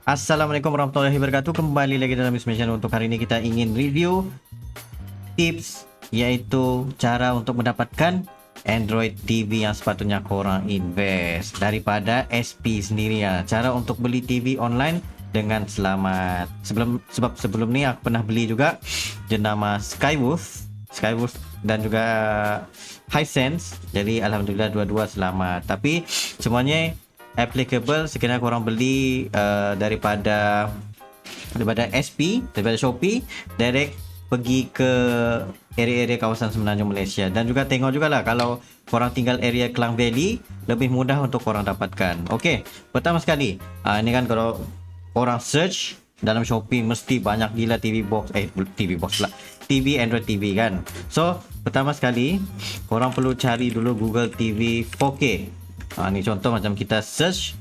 Assalamualaikum warahmatullahi wabarakatuh. Kembali lagi dalam Mission. Untuk hari ini kita ingin review tips, iaitu cara untuk mendapatkan Android TV yang sepatutnya korang invest daripada SP sendiri ya. Cara untuk beli TV online dengan selamat. Sebab sebelum ni aku pernah beli juga jenama Skyworth dan juga Hisense. Jadi alhamdulillah dua-dua selamat. Tapi semuanya applicable sekiranya korang beli daripada SP, daripada Shopee, direct pergi ke area-area kawasan Semenanjung Malaysia. Dan juga tengok jugalah kalau korang tinggal area Klang Valley, lebih mudah untuk korang dapatkan. Okey, pertama sekali ini kan kalau korang search dalam Shopee mesti banyak gila TV box TV Android TV kan. So pertama sekali korang perlu cari dulu Google TV 4K. Ni contoh macam kita search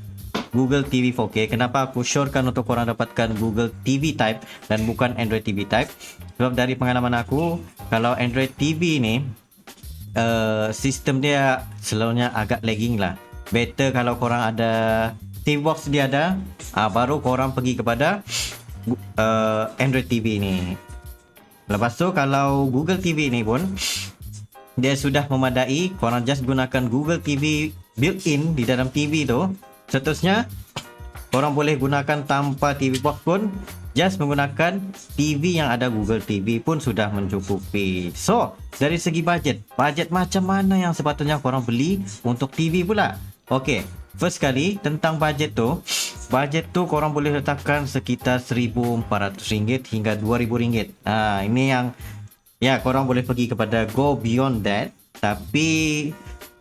Google TV 4K. Kenapa aku syorkan untuk korang dapatkan Google TV type dan bukan Android TV type? Sebab dari pengalaman aku, kalau Android TV ni sistem dia selalunya agak lagging lah. Better kalau korang ada TV box dia ada, baru korang pergi kepada Android TV ni. Lepas tu kalau Google TV ni pun dia sudah memadai, korang just gunakan Google TV built-in di dalam TV tu. Seterusnya korang boleh gunakan tanpa TV box pun, just menggunakan TV yang ada Google TV pun sudah mencukupi. So dari segi budget macam mana yang sepatutnya korang beli untuk TV pula? Okey, first kali tentang budget tu korang boleh letakkan sekitar RM1,400 hingga RM2,000. Ini yang ya, korang boleh pergi kepada go beyond that. Tapi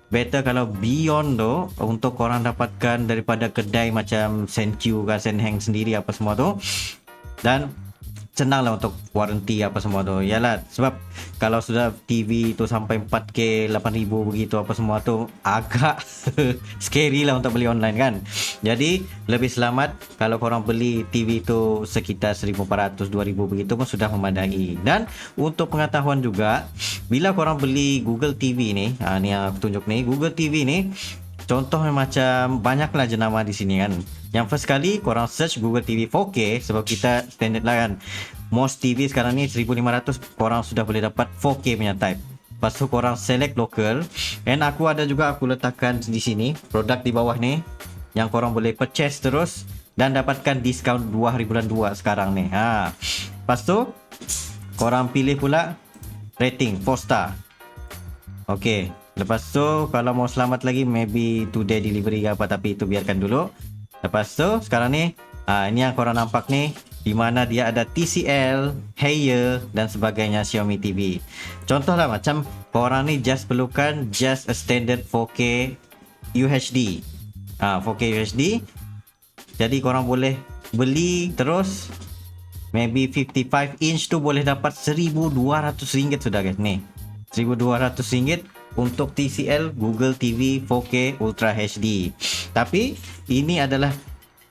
better kalau beyond tu untuk korang dapatkan daripada kedai macam Senq kan, Senheng sendiri apa semua tu. Dan senanglah untuk warranty apa semua tu. Yalah, sebab kalau sudah TV tu sampai 4K 8,000 begitu apa semua tu agak scary lah untuk beli online kan. Jadi lebih selamat kalau korang beli TV tu sekitar 1,400 2,000 begitu pun sudah memadai. Dan untuk pengetahuan juga, bila korang beli Google TV ni, ni yang aku tunjuk ni, Google TV ni contohnya macam banyaklah jenama di sini kan. Yang first kali korang search Google TV 4K, sebab kita standard lah kan. Most TV sekarang ni 1,500 korang sudah boleh dapat 4K punya type. Lepas tu korang select local. And aku letakkan di sini produk di bawah ni yang korang boleh purchase terus dan dapatkan diskaun 2 hari bulan 2 sekarang ni. Lepas tu korang pilih pula rating 4 star. Okey, lepas tu kalau mau selamat lagi maybe today delivery ke apa, tapi itu biarkan dulu. Lepas tu sekarang ni ini yang korang nampak ni, di mana dia ada TCL, Haier dan sebagainya Xiaomi TV. Contohlah macam korang ni just perlukan just a standard 4K UHD. 4K UHD. Jadi korang boleh beli terus, maybe 55 inch tu boleh dapat RM1,200 sudah guys ni. RM1,200 untuk TCL Google TV 4K Ultra HD. Tapi ini adalah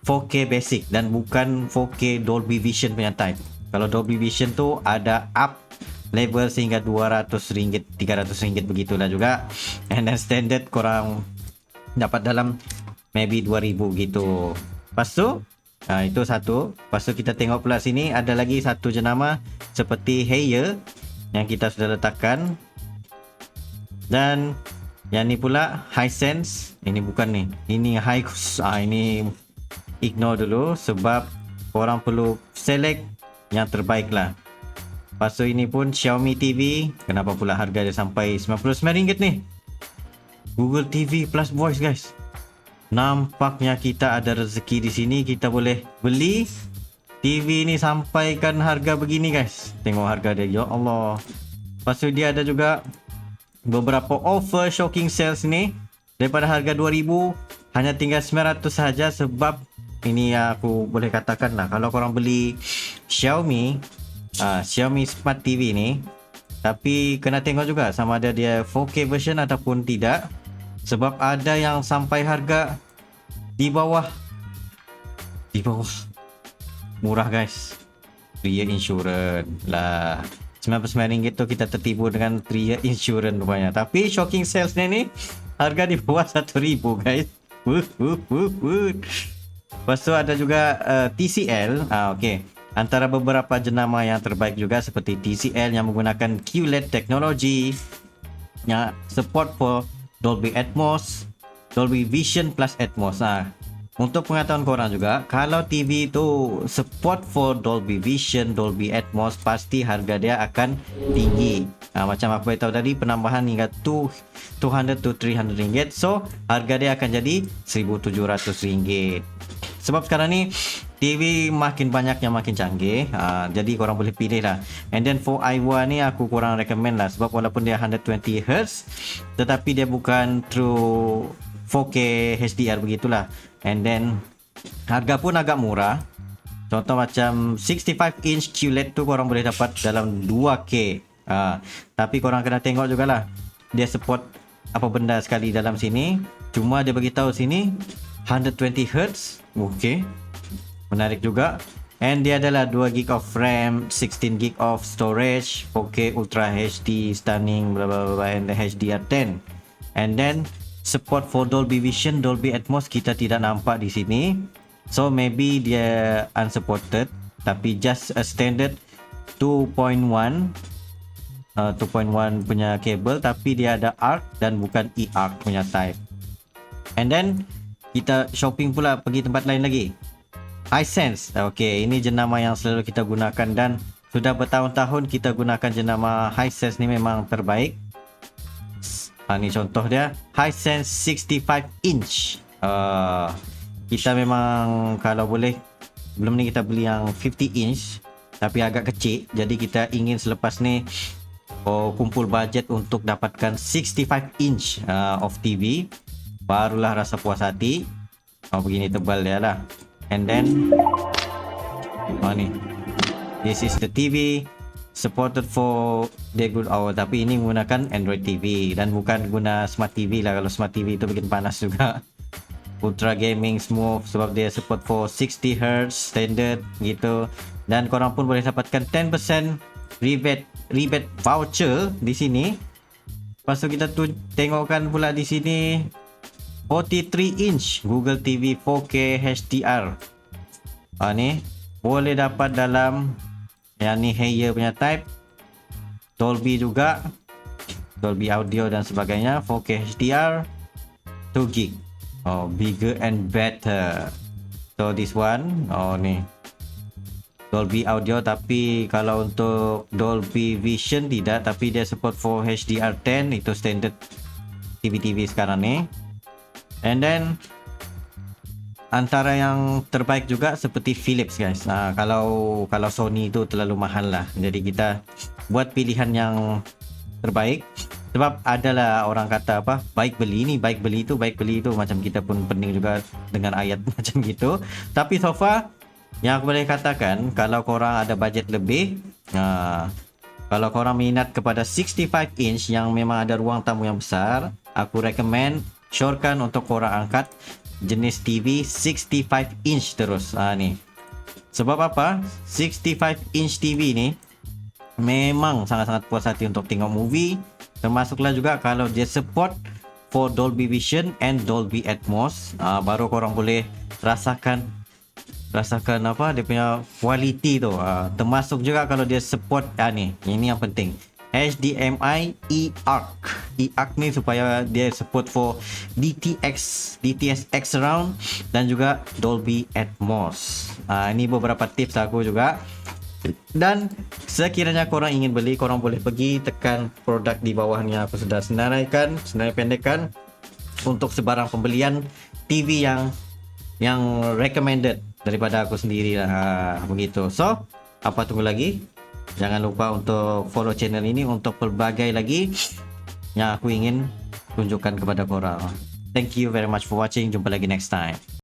4K basic dan bukan 4K Dolby Vision punya type. Kalau Dolby Vision tu ada up level sehingga RM200, RM300 begitulah juga. And then standard korang dapat dalam maybe 2,000 gitu. Lepas tu itu satu. Lepas tu kita tengok pula sini ada lagi satu jenama seperti Haier yang kita sudah letakkan. Dan yang ni pula Hisense. Ini bukan ni, ini Haikus. Ini ignore dulu sebab korang perlu select yang terbaik lah. Lepas tu ini pun Xiaomi TV. Kenapa pula harga dia sampai RM99 ni? Google TV plus voice guys. Nampaknya kita ada rezeki di sini. Kita boleh beli TV ni sampaikan harga begini guys. Tengok harga dia, ya Allah. Lepas tu dia ada juga beberapa offer shocking sales ni. Daripada harga 2,000 hanya tinggal 900 saja. Sebab ini aku boleh katakan lah, kalau korang beli Xiaomi Smart TV ni, tapi kena tengok juga sama ada dia 4K version ataupun tidak. Sebab ada yang sampai harga di bawah murah guys. 3 year insurance lah. RM99 tu kita tertipu dengan 3 year insurance rupanya. Tapi shocking sales ni harga di bawah RM1,000 guys. Lepas tu ada juga TCL. Okey. Antara beberapa jenama yang terbaik juga seperti TCL yang menggunakan QLED teknologi, yang support for Dolby Atmos, Dolby Vision plus Atmos. Untuk pengetahuan korang juga, kalau TV tu support for Dolby Vision, Dolby Atmos, pasti harga dia akan tinggi. Macam aku beritahu tadi, penambahan hingga 200 to 300 ringgit. So, harga dia akan jadi 1,700 ringgit. Sebab sekarang ni TV makin banyak yang makin canggih, jadi korang boleh pilih lah. And then for Aiwa ni aku kurang recommend lah, sebab walaupun dia 120Hz tetapi dia bukan true 4K HDR begitulah. And then harga pun agak murah. Contoh macam 65 inch QLED tu korang boleh dapat dalam 2K. Tapi korang kena tengok jugalah dia support apa benda sekali dalam sini. Cuma dia beritahu sini 120Hz. Okay, menarik juga. And dia adalah 2GB of RAM, 16GB of storage, 4K Ultra HD stunning bla bla bla, and HDR10. And then support for Dolby Vision, Dolby Atmos kita tidak nampak di sini. So maybe dia unsupported, tapi just a standard 2.1 punya kabel, tapi dia ada ARC dan bukan eARC punya type. And then kita shopping pula pergi tempat lain lagi. Hisense. Okey, ini jenama yang selalu kita gunakan dan sudah bertahun-tahun kita gunakan jenama Hisense ni, memang terbaik. Ni contoh dia, Hisense 65 inch. Kita memang kalau boleh, belum ni kita beli yang 50 inch tapi agak kecil. Jadi kita ingin selepas ni kumpul budget untuk dapatkan 65 inch of TV, barulah rasa puas hati. Begini tebal dia lah. And then ni, this is the TV supported for the good hour, tapi ini menggunakan Android TV dan bukan guna Smart TV lah. Kalau Smart TV itu bikin panas juga. Ultra gaming smooth sebab dia support for 60Hz standard gitu. Dan korang pun boleh dapatkan 10% rebate voucher di sini. Lepas tu kita tengokkan pula di sini 43 inch Google TV 4K HDR. Ni boleh dapat dalam yang ni Haier punya type, Dolby juga, Dolby Audio dan sebagainya, 4K HDR, 2GB. Bigger and better. So this one, ni Dolby Audio, tapi kalau untuk Dolby Vision tidak, tapi dia support for HDR10, itu standard TV-TV sekarang ni. And then antara yang terbaik juga seperti Philips guys. Kalau Sony itu terlalu mahal lah, jadi kita buat pilihan yang terbaik. Sebab adalah orang kata apa, baik beli ni, baik beli itu, baik beli itu. Macam kita pun pening juga dengan ayat macam gitu. Tapi so far yang aku boleh katakan, kalau korang ada budget lebih, kalau korang minat kepada 65 inch yang memang ada ruang tamu yang besar, aku recommend syorkan untuk korang angkat jenis TV 65 inch terus. Ni sebab apa, 65 inch TV ni memang sangat-sangat puas hati untuk tengok movie. Termasuklah juga kalau dia support for Dolby Vision and Dolby Atmos, baru korang boleh rasakan apa dia punya quality tu. Termasuk juga kalau dia support ni, ini yang penting, HDMI eARC. eARC ni supaya dia support for DTS:X surround dan juga Dolby Atmos. Ini beberapa tips aku juga. Dan sekiranya korang ingin beli, korang boleh pergi tekan produk di bawah ni aku sudah senarai pendekkan untuk sebarang pembelian TV yang recommended daripada aku sendiri lah. Begitu. So, apa tunggu lagi? Jangan lupa untuk follow channel ini untuk pelbagai lagi yang aku ingin tunjukkan kepada korang. Thank you very much for watching. Jumpa lagi next time.